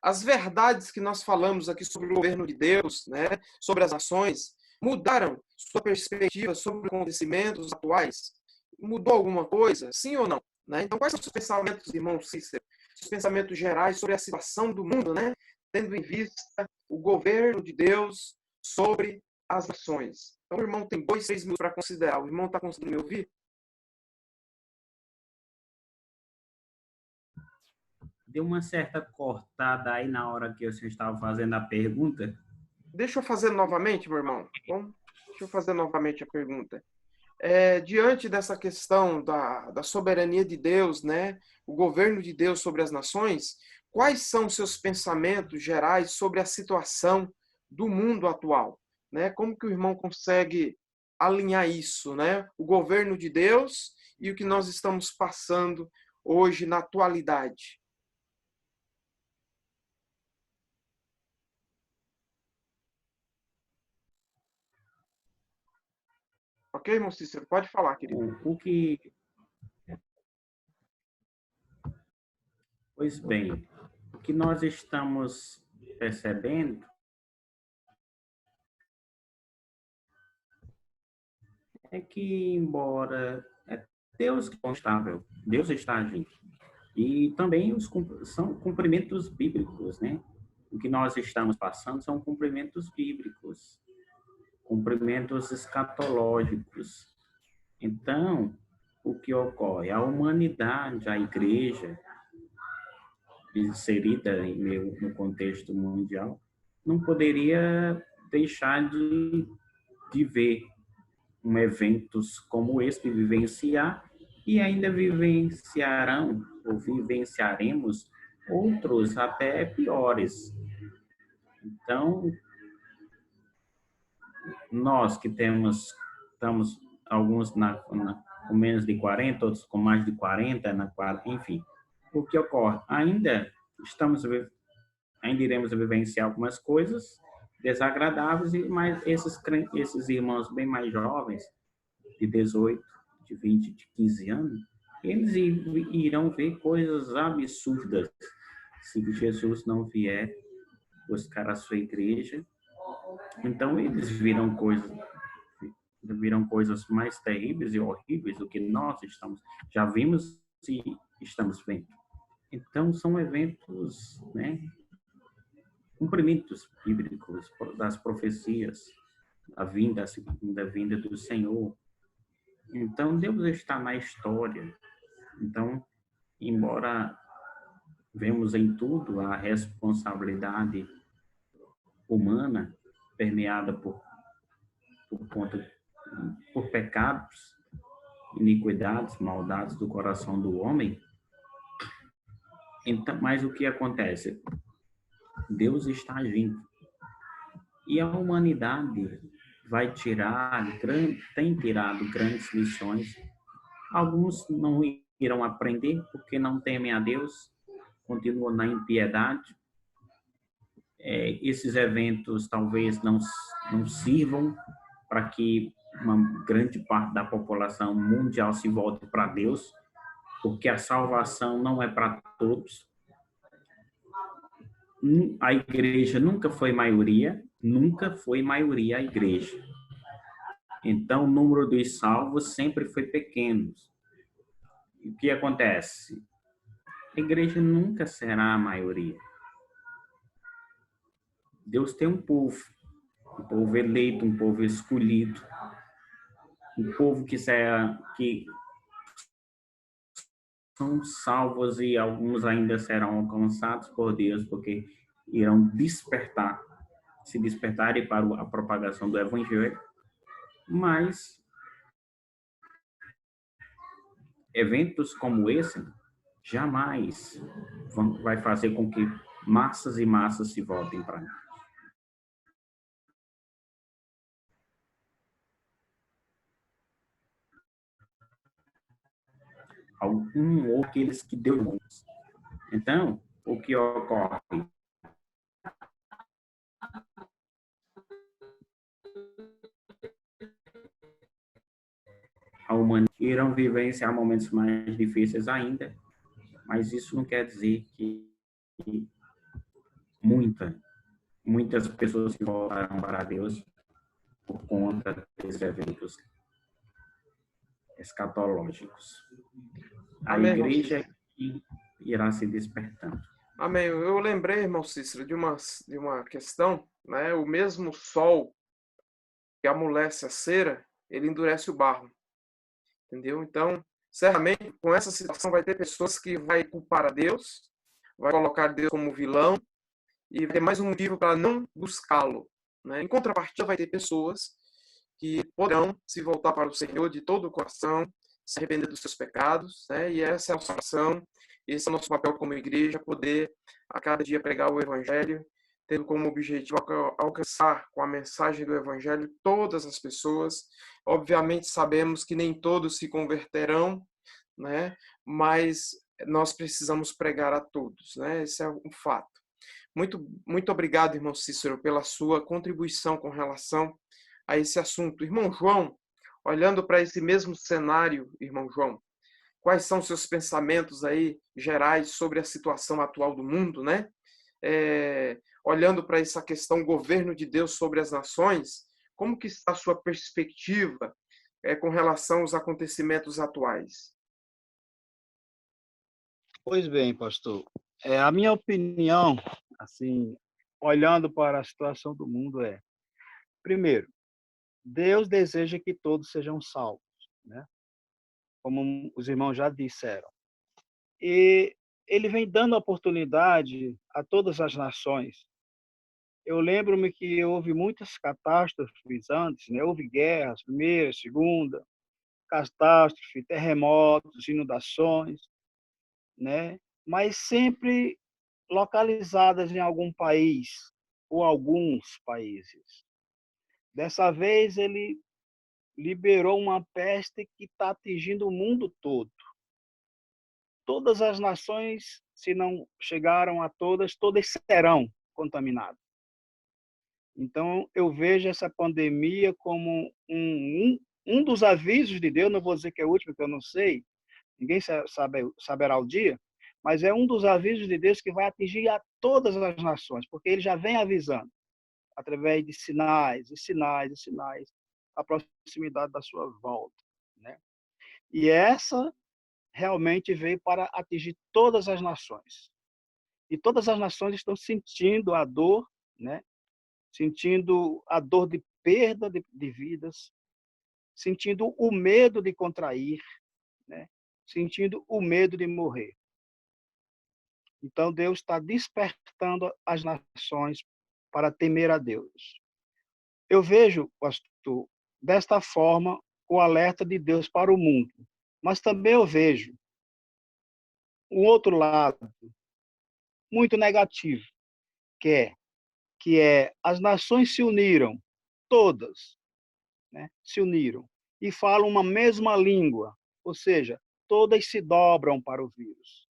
as verdades que nós falamos aqui sobre o governo de Deus, né, sobre as nações, mudaram sua perspectiva sobre acontecimentos atuais? Mudou alguma coisa? Sim ou não? Né? Então, quais são os seus pensamentos, irmão Cícero? Os pensamentos gerais sobre a situação do mundo, né? Tendo em vista o governo de Deus sobre as nações. Então, o irmão tem 2, 3 minutos para considerar. O irmão está conseguindo me ouvir?
Deu uma certa cortada aí na hora que o senhor estava fazendo a pergunta.
Deixa eu fazer novamente, meu irmão. Bom, deixa eu fazer novamente a pergunta. Diante dessa questão da soberania de Deus, né, o governo de Deus sobre as nações, quais são os seus pensamentos gerais sobre a situação do mundo atual? Né? Como que o irmão consegue alinhar isso, né? O governo de Deus e o que nós estamos passando hoje na atualidade? Ok, irmão Cícero? Pode falar, querido.
Pois bem, o que nós estamos percebendo é que, embora Deus é constável, Deus está agindo. E também são cumprimentos bíblicos, né? O que nós estamos passando são cumprimentos bíblicos, cumprimentos escatológicos. Então, o que ocorre? A humanidade, a igreja, inserida no contexto mundial, não poderia deixar de ver eventos como esse, de vivenciar, e ainda vivenciarão ou vivenciaremos outros até piores. Então, nós que estamos alguns com menos de 40, outros com mais de 40, enfim, o que ocorre? Ainda iremos vivenciar algumas coisas desagradáveis, mas esses irmãos bem mais jovens, de 18, de 20, de 15 anos, eles irão ver coisas absurdas se Jesus não vier buscar a sua igreja. Então, eles viram coisas mais terríveis e horríveis do que nós já vimos e estamos vendo. Então, são eventos, né, cumprimentos bíblicos das profecias, a segunda vinda do Senhor. Então, Deus está na história. Então, embora vemos em tudo a responsabilidade humana permeada por pecados, iniquidades, maldades do coração do homem, então, mas o que acontece? Deus está agindo. E a humanidade tem tirado grandes lições. Alguns não irão aprender porque não temem a Deus, continuam na impiedade. Esses eventos talvez não sirvam para que uma grande parte da população mundial se volte para Deus, porque a salvação não é para todos. A igreja nunca foi maioria a igreja. Então, o número dos salvos sempre foi pequeno. E o que acontece? A igreja nunca será a maioria. Deus tem um povo eleito, um povo escolhido, um povo que são salvos, e alguns ainda serão alcançados por Deus, porque irão se despertarem para a propagação do Evangelho. Mas eventos como esse jamais vai fazer com que massas e massas se voltem para mim. Ou aqueles que Deus ama. Então, o que ocorre? A humanidade irão vivenciar momentos mais difíceis ainda, mas isso não quer dizer que muitas pessoas que voltaram para Deus por conta desses eventos escatológicos. A
Amém, irmão
igreja
Cícero.
que irá se despertando.
Amém. Eu lembrei, irmão Cícero, de uma questão, né? O mesmo sol que amolece a cera, ele endurece o barro, entendeu? Então, certamente, com essa situação, vai ter pessoas que vai culpar a Deus, vai colocar Deus como vilão, e vai ter mais um motivo para não buscá-lo, né? Em contrapartida, vai ter pessoas que poderão se voltar para o Senhor de todo o coração, se arrepender dos seus pecados, né? E essa é a nossa oração, esse é o nosso papel como igreja, poder a cada dia pregar o Evangelho, tendo como objetivo alcançar com a mensagem do Evangelho todas as pessoas. Obviamente sabemos que nem todos se converterão, né? Mas nós precisamos pregar a todos, né? Esse é um fato. Muito obrigado, irmão Cícero, pela sua contribuição com relação a esse assunto. Irmão João, olhando para esse mesmo cenário, irmão João, quais são seus pensamentos aí gerais sobre a situação atual do mundo, né? Olhando para essa questão governo de Deus sobre as nações, como que está a sua perspectiva com relação aos acontecimentos atuais?
Pois bem, pastor. A minha opinião, assim, olhando para a situação do mundo primeiro, Deus deseja que todos sejam salvos, né? Como os irmãos já disseram. E ele vem dando oportunidade a todas as nações. Eu lembro-me que houve muitas catástrofes antes, né? Houve guerras, primeira, segunda, catástrofe, terremotos, inundações, né? Mas sempre localizadas em algum país ou alguns países. Dessa vez ele liberou uma peste que está atingindo o mundo todo. Todas as nações, se não chegaram a todas, todas serão contaminadas. Então, eu vejo essa pandemia como um dos avisos de Deus, não vou dizer que é o último, que eu não sei, ninguém saberá o dia, mas é um dos avisos de Deus que vai atingir a todas as nações, porque ele já vem avisando, através de sinais, e sinais, e sinais, a proximidade da sua volta, né? E essa realmente veio para atingir todas as nações. E todas as nações estão sentindo a dor, né? Sentindo a dor de perda de vidas, sentindo o medo de contrair, né? Sentindo o medo de morrer. Então, Deus está despertando as nações para temer a Deus. Eu vejo, pastor, desta forma, o alerta de Deus para o mundo. Mas também eu vejo um outro lado muito negativo, que é as nações se uniram, todas, né, se uniram, e falam uma mesma língua, ou seja, todas se dobram para o vírus.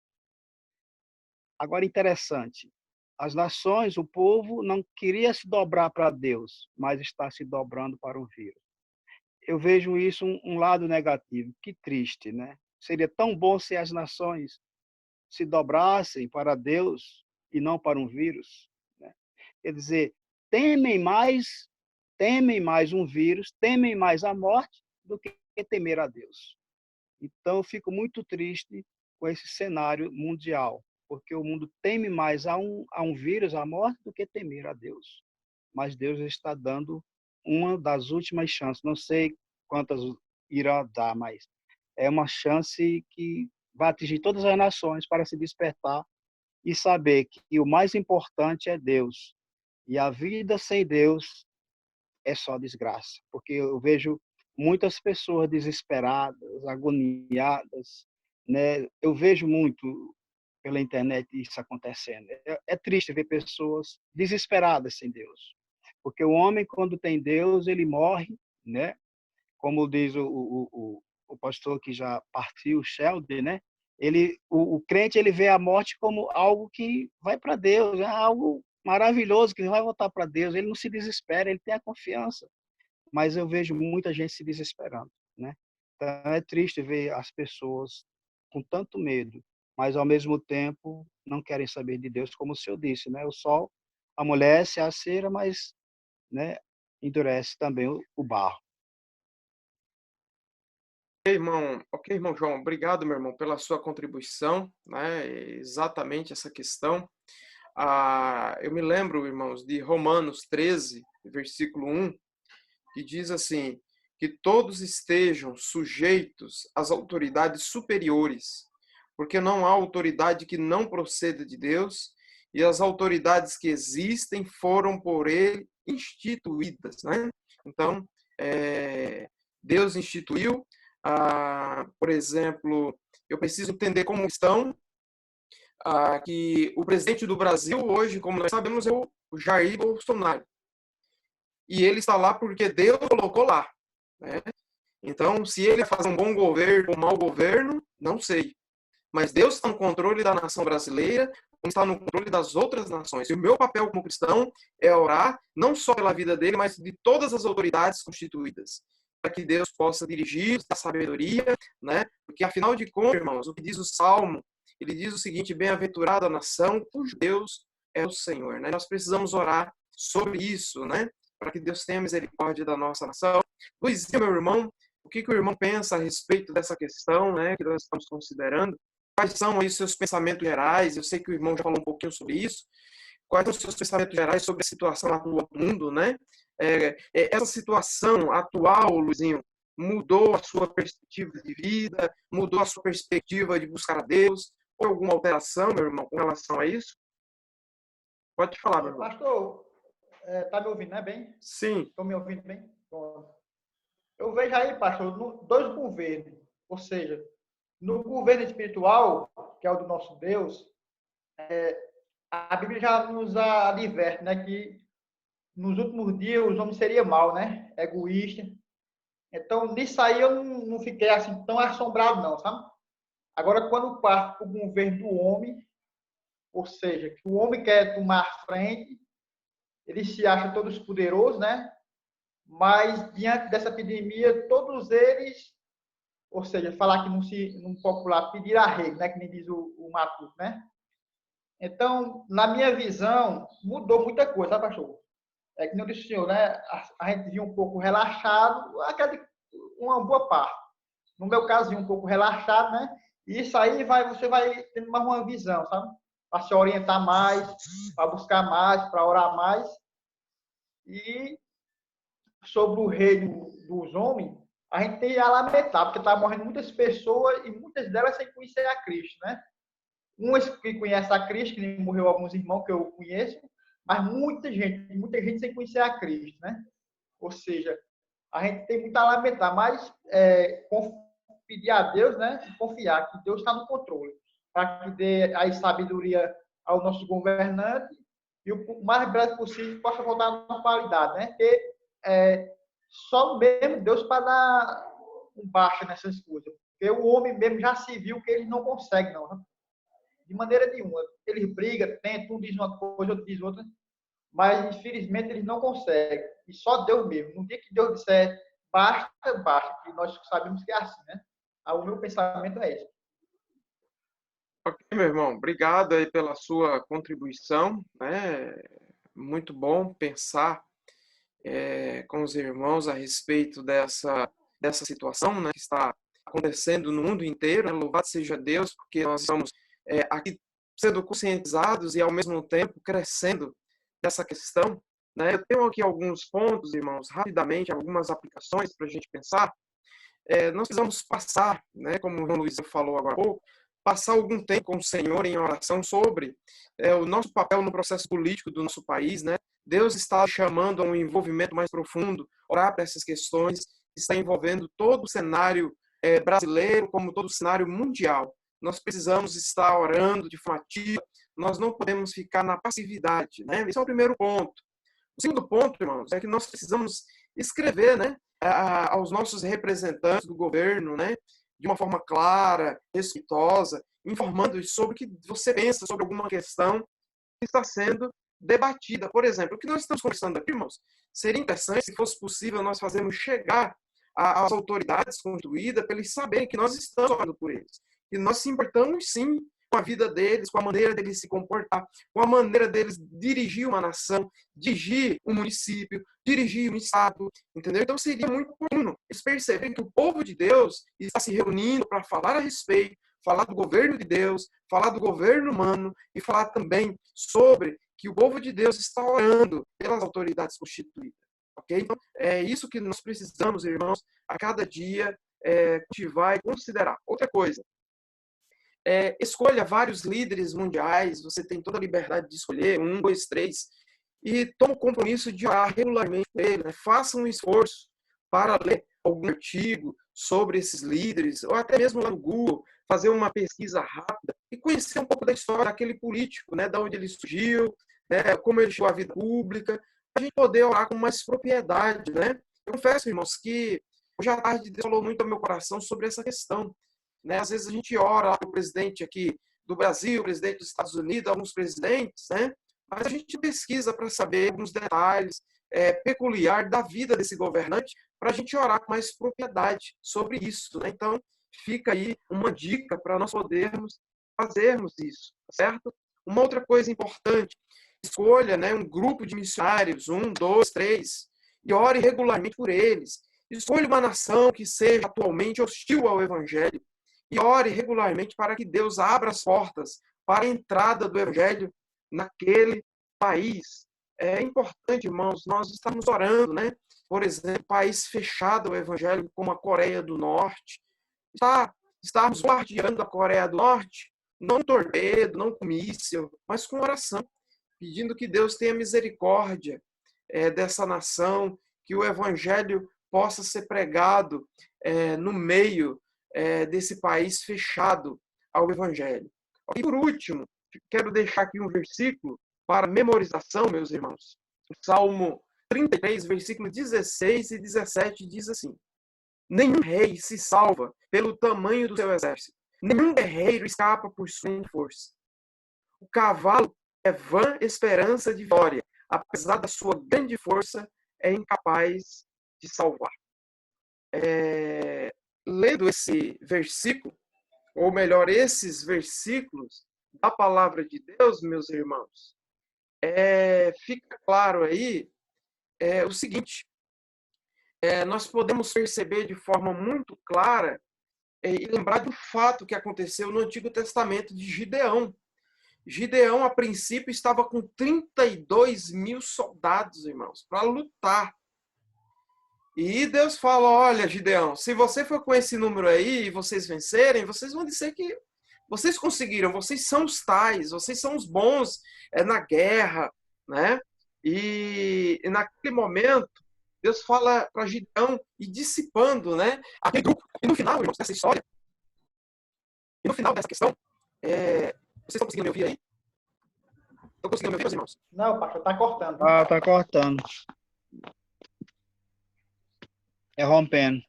Agora, interessante, as nações, o povo não queria se dobrar para Deus, mas está se dobrando para o vírus. Eu vejo isso um lado negativo. Que triste, né? Seria tão bom se as nações se dobrassem para Deus e não para um vírus, né? Quer dizer, temem mais um vírus, temem mais a morte do que temer a Deus. Então, eu fico muito triste com esse cenário mundial, porque o mundo teme mais a um vírus, a morte, do que temer a Deus. Mas Deus está dando uma das últimas chances. Não sei quantas irá dar, mas é uma chance que vai atingir todas as nações para se despertar e saber que o mais importante é Deus. E a vida sem Deus é só desgraça, porque eu vejo muitas pessoas desesperadas, agoniadas, né? Eu vejo muito pela internet isso acontecendo. É triste ver pessoas desesperadas sem Deus, porque o homem, quando tem Deus, ele morre, né? Como diz o pastor que já partiu, o Sheldon, né? O crente, ele vê a morte como algo que vai para Deus, é algo maravilhoso, que vai voltar para Deus. Ele não se desespera, ele tem a confiança. Mas eu vejo muita gente se desesperando, né? Então é triste ver as pessoas com tanto medo, mas ao mesmo tempo não querem saber de Deus, como o senhor disse, né? O sol amolece a cera, mas, né, endurece também o barro.
Ok, irmão João, obrigado, meu irmão, pela sua contribuição, né? Exatamente essa questão. Eu me lembro, irmãos, de Romanos 13, versículo 1, que diz assim, que todos estejam sujeitos às autoridades superiores, porque não há autoridade que não proceda de Deus, e as autoridades que existem foram por ele instituídas, né? Então, Deus instituiu, por exemplo, eu preciso entender como estão, que o presidente do Brasil hoje, como nós sabemos, é o Jair Bolsonaro. E ele está lá porque Deus colocou lá, né? Então, se ele faz um bom governo ou um mau governo, não sei. Mas Deus está no controle da nação brasileira, está no controle das outras nações. E o meu papel como cristão é orar, não só pela vida dele, mas de todas as autoridades constituídas, para que Deus possa dirigir a sabedoria, né? Porque, afinal de contas, irmãos, o que diz o Salmo, ele diz o seguinte, bem-aventurada a nação cujo Deus é o Senhor, né? Nós precisamos orar sobre isso, né? Para que Deus tenha misericórdia da nossa nação. Luizinho, meu irmão, o que o irmão pensa a respeito dessa questão, né, que nós estamos considerando? Quais são aí os seus pensamentos gerais? Eu sei que o irmão já falou um pouquinho sobre isso. Quais são os seus pensamentos gerais sobre a situação atual do mundo, né? Essa situação atual, Luizinho, mudou a sua perspectiva de vida? Mudou a sua perspectiva de buscar a Deus? Ou alguma alteração, meu irmão, com relação a isso? Pode falar, meu irmão.
Pastor, tá me ouvindo, né, bem?
Sim.
Estão me ouvindo bem? Bom, eu vejo aí, pastor, dois governos. Ou seja, no governo espiritual, que é o do nosso Deus, a Bíblia já nos adverte, né, que nos últimos dias os homens seriam mal, né? Egoísta. Então, nisso aí eu não fiquei assim tão assombrado, não, sabe? Agora, quando parte para o governo do homem, ou seja, que o homem quer tomar a frente, ele se acha todos poderosos, né? Mas, diante dessa epidemia, todos eles, ou seja, falar que no popular, pedir arrego, né? Que nem diz o Matuto, né? Então, na minha visão, mudou muita coisa, sabe, pastor? É que nem eu disse o senhor, né? A gente viu um pouco relaxado, uma boa parte. No meu caso, vi um pouco relaxado, né? E isso aí você vai tendo mais uma visão, sabe? Para se orientar mais, para buscar mais, para orar mais. E sobre o reino dos homens, a gente tem a lamentar, porque está morrendo muitas pessoas e muitas delas sem conhecer a Cristo, né? Umas que conhecem a Cristo, que morreu alguns irmãos que eu conheço, mas muita gente sem conhecer a Cristo, né? Ou seja, a gente tem muito a lamentar, mas pedir a Deus, né? E confiar que Deus está no controle, para que dê aí sabedoria ao nosso governante e o mais breve possível possa voltar à normalidade, né? Porque só mesmo Deus para dar um baixa nessas coisas, porque o homem mesmo já se viu que ele não consegue, não, né? De maneira nenhuma. Eles brigam, tentam, um diz uma coisa, outro diz outra, mas infelizmente eles não conseguem. E só Deus mesmo. No dia que Deus disser basta, basta, que nós sabemos que é assim, né? O meu pensamento é esse.
Ok, meu irmão, obrigado aí pela sua contribuição, né? Muito bom pensar com os irmãos a respeito dessa situação, né, que está acontecendo no mundo inteiro, né? Louvado seja Deus, porque nós estamos aqui sendo conscientizados e, ao mesmo tempo, crescendo nessa questão, né? Eu tenho aqui alguns pontos, irmãos, rapidamente, algumas aplicações para a gente pensar. Nós precisamos passar, né, como o João Luiz falou agora há pouco, passar algum tempo com o Senhor em oração sobre o nosso papel no processo político do nosso país, né? Deus está chamando a um envolvimento mais profundo, orar para essas questões, está envolvendo todo o cenário brasileiro, como todo o cenário mundial. Nós precisamos estar orando de forma ativa, nós não podemos ficar na passividade, né? Esse é o primeiro ponto. O segundo ponto, irmãos, é que nós precisamos escrever, né, aos nossos representantes do governo, né, de uma forma clara, respeitosa, informando sobre o que você pensa sobre alguma questão que está sendo debatida. Por exemplo, o que nós estamos conversando aqui, irmãos, seria interessante, se fosse possível, nós fazermos chegar às autoridades constituídas para eles saberem que nós estamos orando por eles. E nós se importamos, sim, com a vida deles, com a maneira deles se comportar, com a maneira deles dirigir uma nação, dirigir um município, dirigir um estado, entendeu? Então seria muito oportuno eles perceberem que o povo de Deus está se reunindo para falar a respeito, falar do governo de Deus, falar do governo humano e falar também sobre que o povo de Deus está orando pelas autoridades constituídas. Ok? Então, é isso que nós precisamos, irmãos, a cada dia cultivar e considerar. Outra coisa, escolha vários líderes mundiais, você tem toda a liberdade de escolher, 1, 2, 3, e toma o compromisso de orar regularmente por ele, né? Faça um esforço para ler algum artigo sobre esses líderes, ou até mesmo lá no Google, fazer uma pesquisa rápida e conhecer um pouco da história daquele político, né? De onde ele surgiu, né? Como ele chegou à vida pública, para a gente poder orar com mais propriedade, né? Eu confesso, irmãos, que hoje à tarde Deus falou muito ao meu coração sobre essa questão, né? Às vezes a gente ora para o presidente aqui do Brasil, o presidente dos Estados Unidos, alguns presidentes, né? Mas a gente pesquisa para saber alguns detalhes peculiares da vida desse governante, para a gente orar com mais propriedade sobre isso, né? Então, fica aí uma dica para nós podermos fazermos isso, certo? Uma outra coisa importante, escolha, né, um grupo de missionários, 1, 2, 3, e ore regularmente por eles. Escolha uma nação que seja atualmente hostil ao Evangelho e ore regularmente para que Deus abra as portas para a entrada do Evangelho naquele país. É importante, irmãos, nós estamos orando, né? Por exemplo, país fechado ao Evangelho, como a Coreia do Norte. Estarmos guardiando a Coreia do Norte, não com torpedo, não com míssil, mas com oração, pedindo que Deus tenha misericórdia dessa nação, que o Evangelho possa ser pregado no meio desse país fechado ao Evangelho. E por último, quero deixar aqui um versículo para memorização, meus irmãos. O Salmo 33, versículo 16 e 17 diz assim: nenhum rei se salva pelo tamanho do seu exército, nenhum guerreiro escapa por sua força. O cavalo é vã esperança de vitória, apesar da sua grande força, é incapaz de salvar. Lendo esse versículo, ou melhor, esses versículos da palavra de Deus, meus irmãos, fica claro aí o seguinte: nós podemos perceber de forma muito clara e lembrar do fato que aconteceu no Antigo Testamento de Gideão. Gideão, a princípio, estava com 32 mil soldados, irmãos, para lutar. E Deus fala: olha, Gideão, se você for com esse número aí e vocês vencerem, vocês vão dizer que vocês conseguiram, vocês são os tais, vocês são os bons na guerra, né? E naquele momento, Deus fala para Gideão ir dissipando, né, aquele grupo. E no final, irmãos, dessa história, e no final dessa questão, vocês estão conseguindo me ouvir aí? Estão conseguindo me ouvir, meus irmãos?
Não, pastor, tá cortando.
Ah, tá cortando. É rompendo.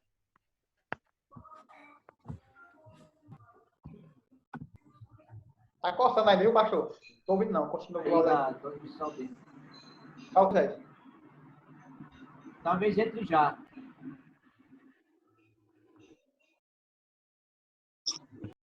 Tá cortando aí, viu, pastor? Tô ouvindo não, continua
Aí
falando
na
aí.
transmissão dele.
Fala, Zé.
Talvez entre já.